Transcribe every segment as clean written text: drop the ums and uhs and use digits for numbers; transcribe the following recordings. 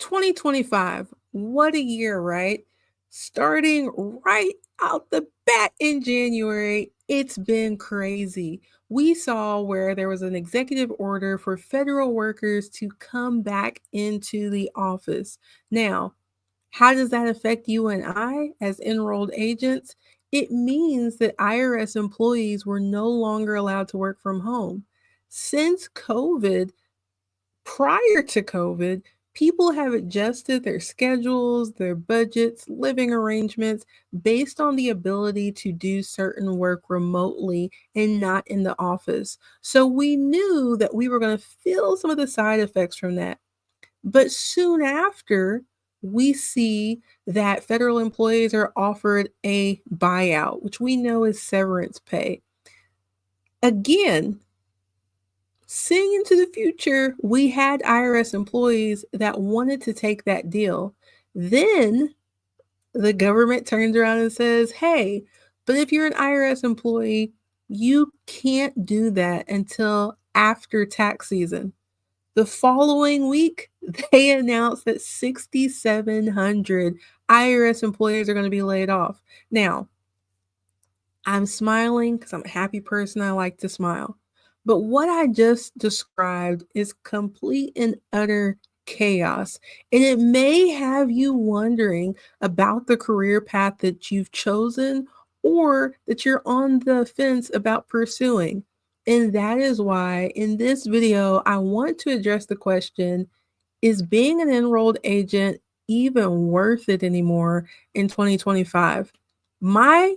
2025, what a year, right? Starting right out the bat in January, it's been crazy. We saw where there was an executive order for federal workers to come back into the office. Now, how does that affect you and I as enrolled agents? It means that IRS employees were no longer allowed to work from home. Since COVID, prior to COVID, people have adjusted their schedules, their budgets, living arrangements based on the ability to do certain work remotely and not in the office. So we knew that we were going to feel some of the side effects from that. But soon after, we see that federal employees are offered a buyout, which we know is severance pay. Again, seeing into the future, we had IRS employees that wanted to take that deal. Then the government turns around and says, hey, but if you're an IRS employee, you can't do that until after tax season. The following week, they announced that 6,700 IRS employees are going to be laid off. Now, I'm smiling because I'm a happy person. I like to smile. But what I just described is complete and utter chaos. And it may have you wondering about the career path that you've chosen or that you're on the fence about pursuing. And that is why in this video, I want to address the question, is being an enrolled agent even worth it anymore in 2025? My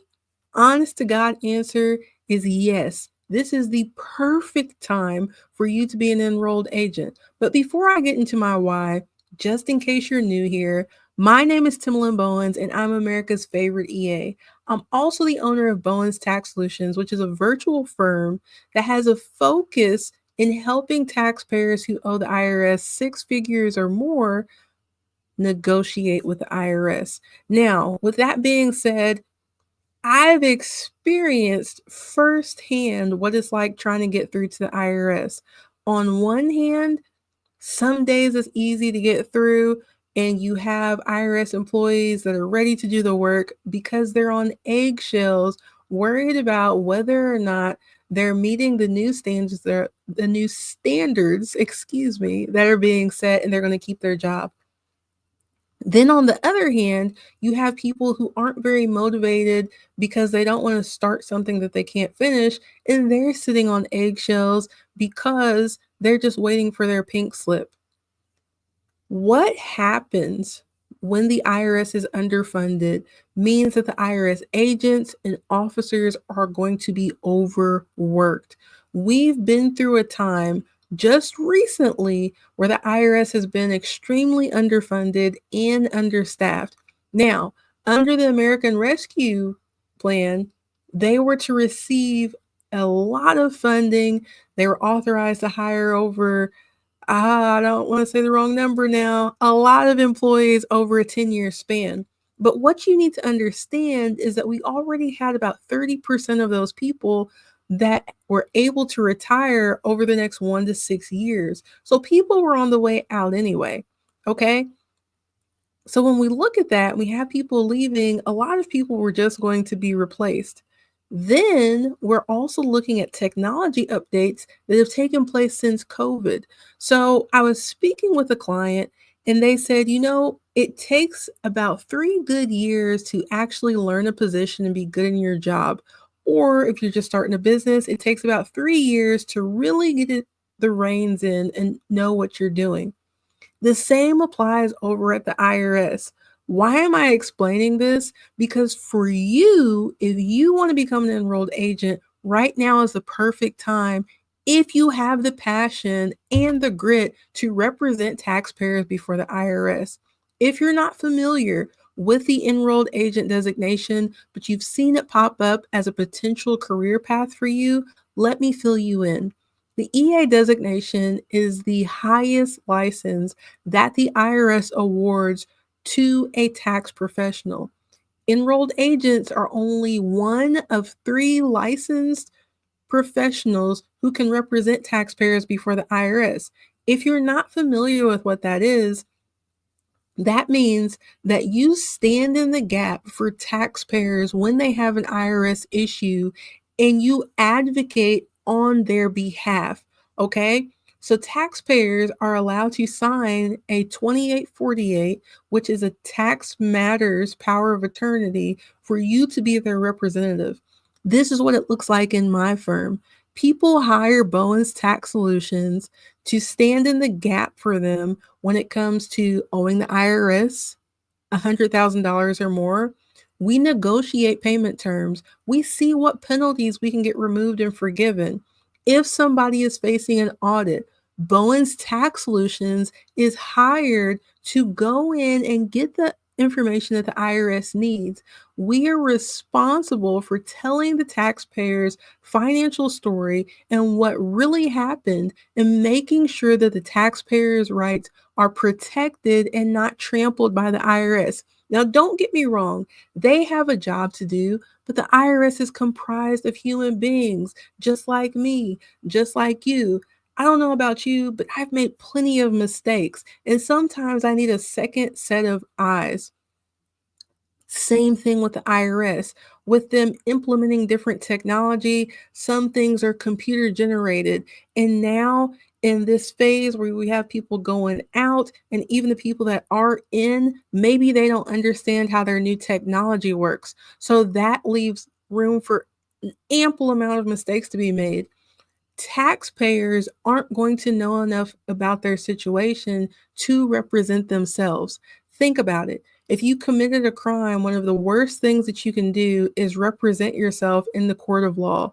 honest to God answer is yes. This is the perfect time for you to be an enrolled agent. But before I get into my why, just in case you're new here, my name is Timlin Bowens and I'm America's favorite EA. I'm also the owner of Bowens Tax Solutions, which is a virtual firm that has a focus in helping taxpayers who owe the IRS six figures or more negotiate with the IRS. Now, with that being said, I've experienced firsthand what it's like trying to get through to the IRS. On one hand, some days it's easy to get through, and you have IRS employees that are ready to do the work because they're on eggshells, worried about whether or not they're meeting the new standards, that are being set, and they're going to keep their job. Then on the other hand, you have people who aren't very motivated because they don't want to start something that they can't finish, and they're sitting on eggshells because they're just waiting for their pink slip. What happens when the IRS is underfunded means that the IRS agents and officers are going to be overworked. We've been through a time just recently where the IRS has been extremely underfunded and understaffed. Now, under the American Rescue Plan, they were to receive a lot of funding. They were authorized to hire over, I don't want to say the wrong number now, a lot of employees over a 10-year span. But what you need to understand is that we already had about 30% of those people that were able to retire over the next 1 to 6 years. So people were on the way out anyway. Okay. So when we look at that, we have people leaving, a lot of people were just going to be replaced. Then we're also looking at technology updates that have taken place since COVID. So I was speaking with a client and they said, it takes about 3 good years to actually learn a position and be good in your job. Or if you're just starting a business, it takes about 3 years to really get the reins in and know what you're doing. The same applies over at the IRS. Why am I explaining this? Because for you, if you want to become an enrolled agent, right now is the perfect time if you have the passion and the grit to represent taxpayers before the IRS. If you're not familiar with the enrolled agent designation, but you've seen it pop up as a potential career path for you, let me fill you in. The EA designation is the highest license that the IRS awards to a tax professional. Enrolled agents are only one of 3 licensed professionals who can represent taxpayers before the IRS. If you're not familiar with what that is, That means that you stand in the gap for taxpayers when they have an IRS issue and you advocate on their behalf. Okay. So taxpayers are allowed to sign a 2848, which is a tax matters power of attorney for you to be their representative. This is what it looks like in my firm. People hire Bowen's Tax Solutions to stand in the gap for them when it comes to owing the IRS $100,000 or more. We negotiate payment terms. We see what penalties we can get removed and forgiven. If somebody is facing an audit, Bowen's Tax Solutions is hired to go in and get the information that the IRS needs. We are responsible for telling the taxpayers financial story and what really happened and making sure that the taxpayers' rights are protected and not trampled by the IRS. Now, don't get me wrong, they have a job to do, but the IRS is comprised of human beings, just like me, just like you. I don't know about you, but I've made plenty of mistakes, and sometimes I need a second set of eyes. Same thing with the IRS. With them implementing different technology, some things are computer generated. And now, in this phase where we have people going out, and even the people that are in, maybe they don't understand how their new technology works. So that leaves room for an ample amount of mistakes to be made. Taxpayers aren't going to know enough about their situation to represent themselves. Think about it. If you committed a crime, one of the worst things that you can do is represent yourself in the court of law.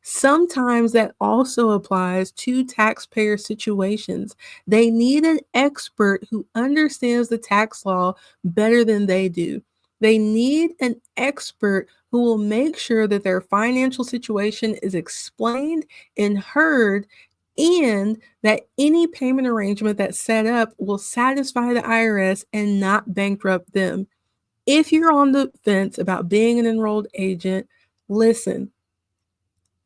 Sometimes that also applies to taxpayer situations. They need an expert who understands the tax law better than they do. They need an expert who will make sure that their financial situation is explained and heard, and that any payment arrangement that's set up will satisfy the IRS and not bankrupt them. If you're on the fence about being an enrolled agent, listen,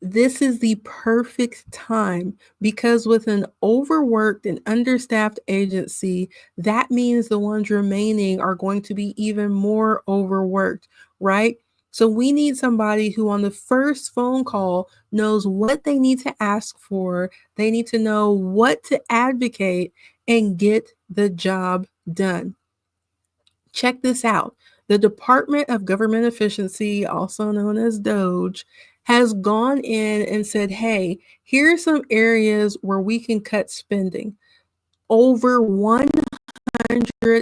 this is the perfect time because with an overworked and understaffed agency, that means the ones remaining are going to be even more overworked, right? So we need somebody who, on the first phone call, knows what they need to ask for. They need to know what to advocate and get the job done. Check this out. The Department of Government Efficiency, also known as DOGE, has gone in and said, hey, here are some areas where we can cut spending. Over 100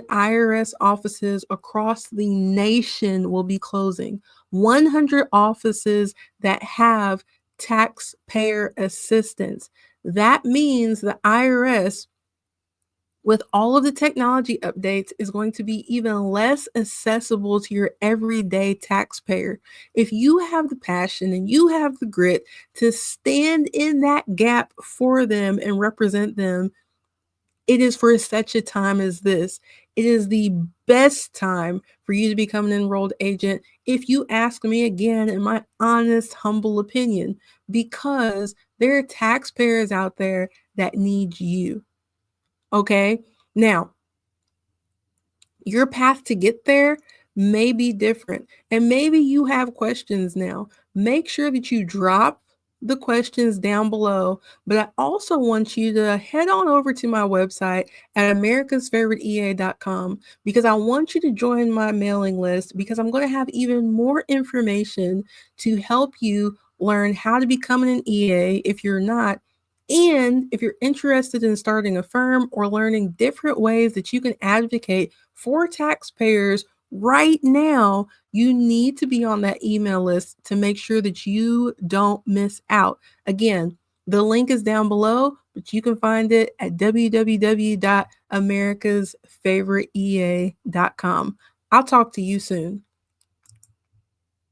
IRS offices across the nation will be closing. 100 offices that have taxpayer assistance. That means the IRS, with all of the technology updates, is going to be even less accessible to your everyday taxpayer. If you have the passion and you have the grit to stand in that gap for them and represent them, it is for such a time as this. It is the best time for you to become an enrolled agent, if you ask me again, in my honest, humble opinion, because there are taxpayers out there that need you. Okay. Now, your path to get there may be different, and maybe you have questions now. Make sure that you drop the questions down below, but I also want you to head on over to my website at americasfavoriteea.com because I want you to join my mailing list because I'm going to have even more information to help you learn how to become an EA if you're not. And if you're interested in starting a firm or learning different ways that you can advocate for taxpayers right now, you need to be on that email list to make sure that you don't miss out. Again, the link is down below, but you can find it at www.americasfavoriteea.com. I'll talk to you soon.